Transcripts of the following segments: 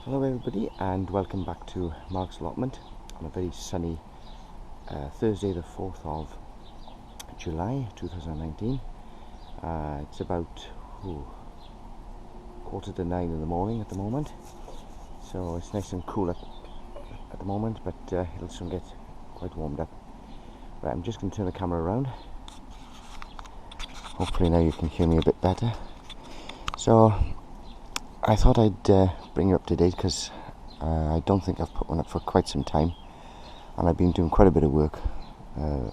Hello everybody and welcome back to Mark's Allotment on a very sunny Thursday the 4th of July 2019. It's about 8:45 in the morning at the moment, so it's nice and cool at the moment, but it'll soon get quite warmed up. Right, I'm just going to turn the camera around. Hopefully now you can hear me a bit better. So I thought I'd bring you up to date because I don't think I've put one up for quite some time, and I've been doing quite a bit of work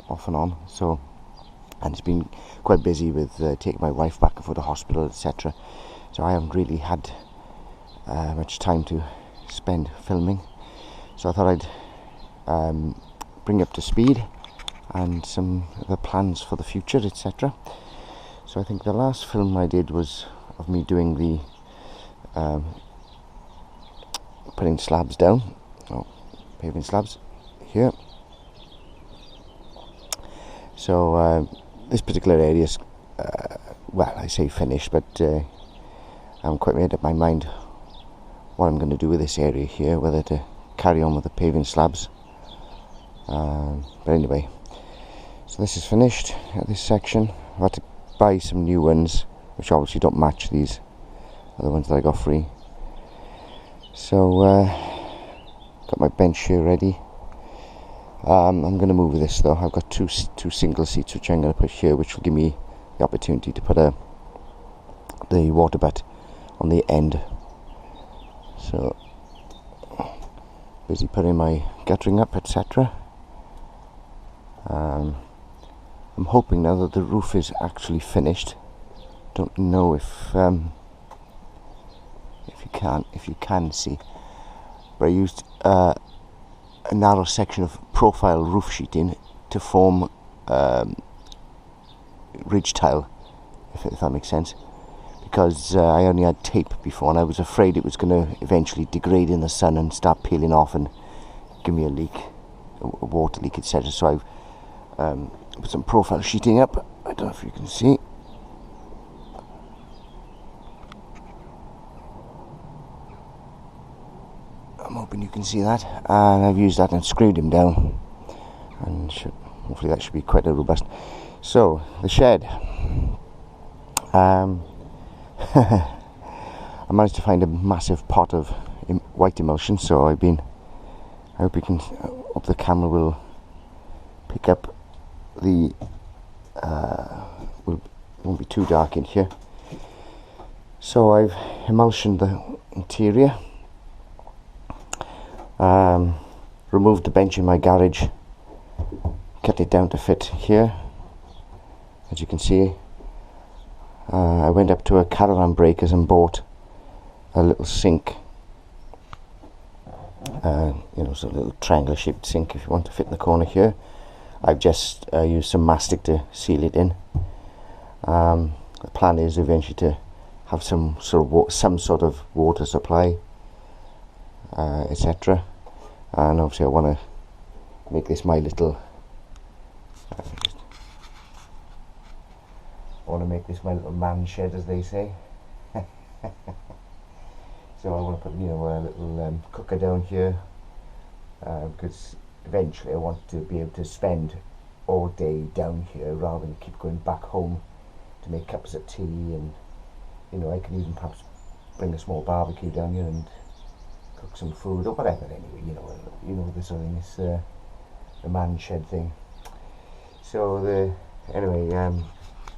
off and on, and it's been quite busy with taking my wife back and forth to the hospital, etc. So I haven't really had much time to spend filming, so I thought I'd bring you up to speed and some of the plans for the future, etc. So I think the last film I did was of me doing the putting slabs down, paving slabs here. So this particular area is, well, I say finished, but I haven't quite made up my mind what I'm going to do with this area here, whether to carry on with the paving slabs. But anyway, so this is finished at this section. I've had to buy some new ones, which obviously don't match these other ones that I got free. So got my bench here ready. I'm going to move this though. I've got two single seats which I'm going to put here, which will give me the opportunity to put the water butt on the end. So busy putting my guttering up, etc. I'm hoping now that the roof is actually finished. Don't know if you can see, but I used a narrow section of profile roof sheeting to form ridge tile, if that makes sense, because I only had tape before and I was afraid it was going to eventually degrade in the sun and start peeling off and give me a leak, a water leak, etc. So I've put some profile sheeting up. I don't know if you can see. I'm hoping you can see that, and I've used that and screwed him down, and hopefully that should be quite a robust. So the shed, I managed to find a massive pot of white emulsion, so I hope the camera will pick up the won't be too dark in here. So I've emulsioned the interior. Removed the bench in my garage, cut it down to fit here. As you can see, I went up to a Caravan Breakers and bought a little sink, so a little triangular shaped sink if you want to fit in the corner here. I've just used some mastic to seal it in. The plan is eventually to have some sort of water supply, etc. And obviously I want to make this my little man shed, as they say. So I want to put a little cooker down here, because eventually I want to be able to spend all day down here rather than keep going back home to make cups of tea, and I can even perhaps bring a small barbecue down here and cook some food or whatever. Anyway, this sort of thing. It's the man shed thing. So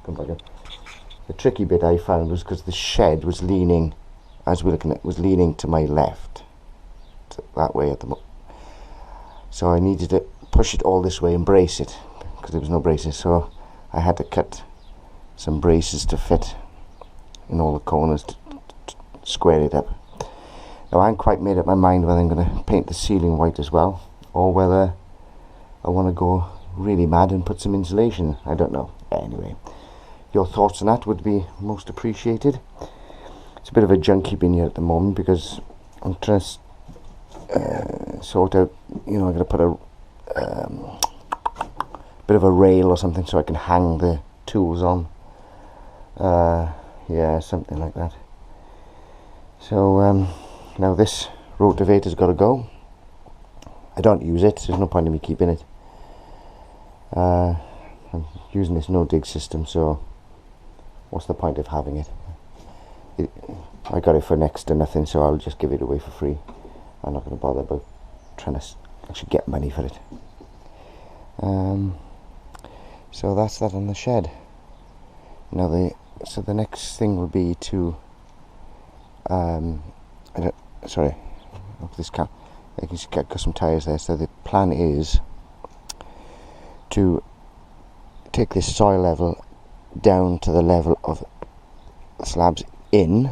come back up. The tricky bit I found was because the shed was leaning, as we're looking at, was leaning to my left, that way at the moment. So I needed to push it all this way and brace it, because there was no braces. So I had to cut some braces to fit in all the corners to square it up. Now I haven't quite made up my mind whether I'm going to paint the ceiling white as well, or whether I want to go really mad and put some insulation. I don't know. Anyway, your thoughts on that would be most appreciated. It's a bit of a junkie bin here at the moment because I'm trying to sort out, I'm going to put a bit of a rail or something so I can hang the tools on. Yeah, something like that. So now this rotavator's got to go. I don't use it, so there's no point in me keeping it. I'm using this no dig system, so what's the point of having it? I got it for next to nothing, so I'll just give it away for free. I'm not going to bother about trying to actually get money for it. So that's that on the shed. Now the next thing will be to sorry, look, this car, I can just got some tyres there. So the plan is to take this soil level down to the level of the slabs in,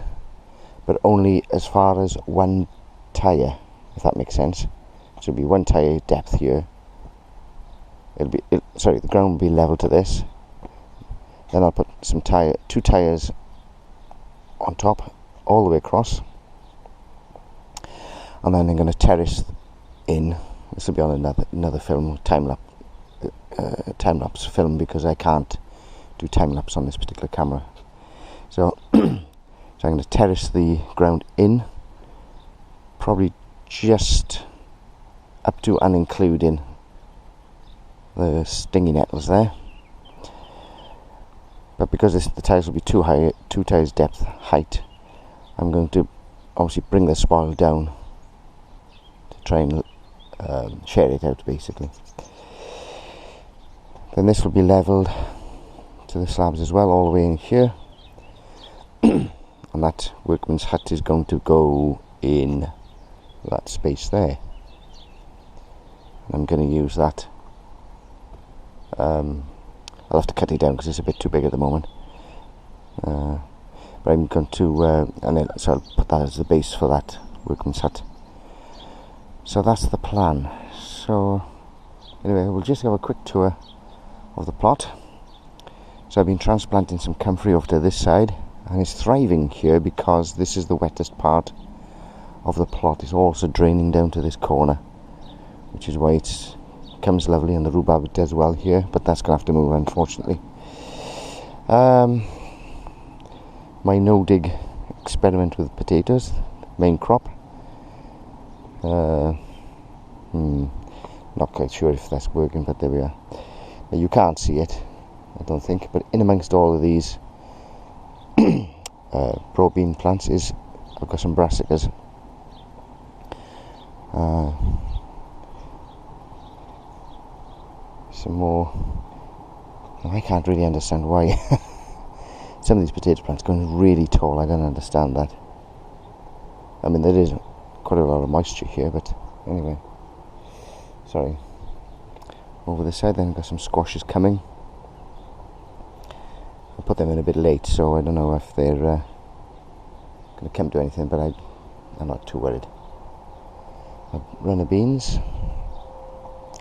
but only as far as one tyre, if that makes sense. So it'll be one tyre depth here. The ground will be level to this. Then I'll put some two tyres on top, all the way across, and then I'm going to terrace in. This will be on another film, time lapse film, because I can't do time lapse on this particular camera. So, so I'm going to terrace the ground in, probably just up to and including the stingy nettles there. But because the tiles will be too high, 2 tiles depth height, I'm going to obviously bring the spoil down to try and share it out, basically. Then this will be levelled to the slabs as well, all the way in here. And that workman's hut is going to go in that space there. And I'm going to use that. I'll have to cut it down because it's a bit too big at the moment. But I'm going to, so I'll put that as the base for that workman's hut. So that's the plan. So anyway, we'll just have a quick tour of the plot. So I've been transplanting some comfrey over to this side, and it's thriving here because this is the wettest part of the plot. It's also draining down to this corner, which is why it comes lovely, and the rhubarb does well here, but that's going to have to move, unfortunately. My no-dig experiment with potatoes, main crop. Not quite sure if that's working, but there we are. Now, you can't see it, I don't think, but in amongst all of these broad bean plants I've got some brassicas. Some more. I can't really understand why some of these potato plants going really tall. I don't understand that. I mean, there is quite a lot of moisture here, but anyway. Sorry. Over this side then, got some squashes coming. I'll put them in a bit late, so I don't know if they're going to come to anything, but I'm not too worried. Runner beans.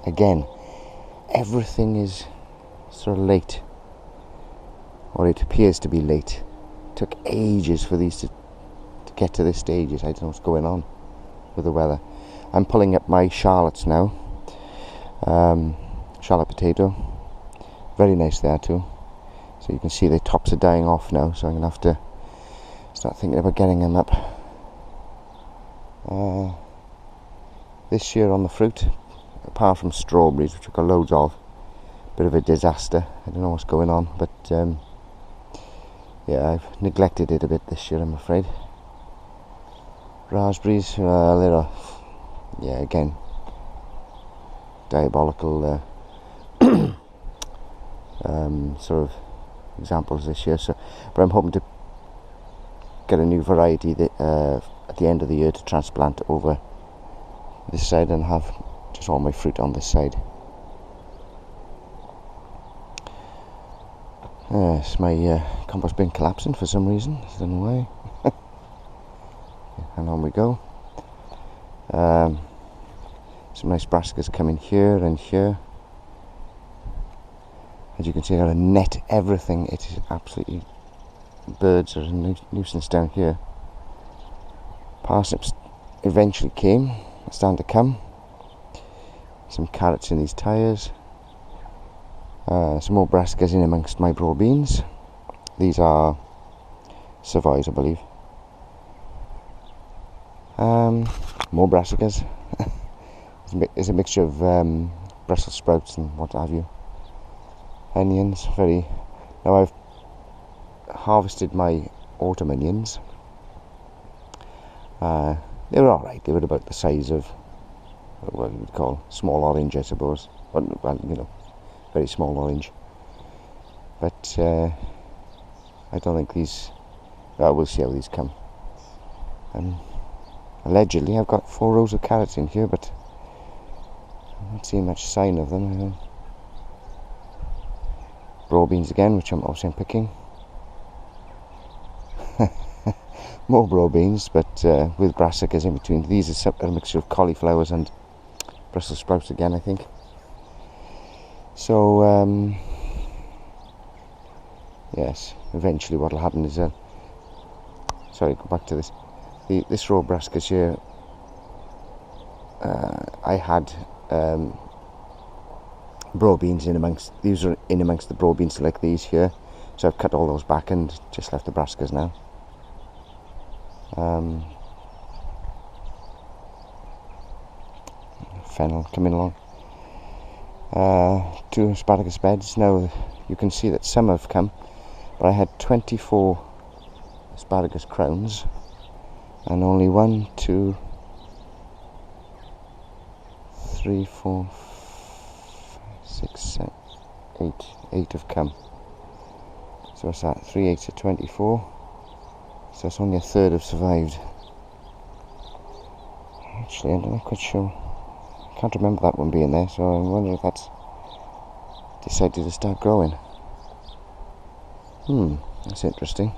Again, everything is sort of late, or it appears to be late. It took ages for these to get to this stage. I don't know what's going on with the weather. I'm pulling up my shallots now. Shallot potato, very nice there too. So you can see the tops are dying off now, so I'm going to have to start thinking about getting them up. This year on the fruit, apart from strawberries, which I've got loads of, bit of a disaster. I don't know what's going on, but yeah, I've neglected it a bit this year, I'm afraid. Raspberries, they're, yeah, again, diabolical sort of examples this year. So, but I'm hoping to get a new variety at the end of the year to transplant over this side and have just all my fruit on this side. It's my compost bin collapsing for some reason. I don't know why. And on we go. Some nice brassicas coming here and here. As you can see, I've got to net everything. It is absolutely, birds are a nuisance down here. Parsnips eventually came, starting to come. Some carrots in these tyres. Some more brassicas in amongst my broad beans. These more brassicas. It's a mixture of Brussels sprouts and what have you. Onions, now I've harvested my autumn onions. They were alright, they were about the size of what you would call small orange, I suppose. Well, you know, very small orange. But I don't think these, we'll see how these come. Allegedly I've got 4 rows of carrots in here, but I'm not seeing much sign of them. Broad beans again, which I'm obviously picking. More broad beans, but with brassicas in between. These are a mixture of cauliflowers and Brussels sprouts again, I think. So, yes, eventually what will happen is, sorry, go back to this. This row of brassicas here, I had broad beans in amongst, these are in amongst the broad beans like these here, so I've cut all those back and just left the brassicas now. Fennel coming along. 2 asparagus beds. Now you can see that some have come, but I had 24 asparagus crowns and only 1, 2, 3, 4, 5, 6, 7, 8 have come. So what's that? 3 8s are 24. So it's only a third have survived. Actually, I'm not quite sure. I can't remember that one being there, so I wonder if that's decided to start growing. That's interesting.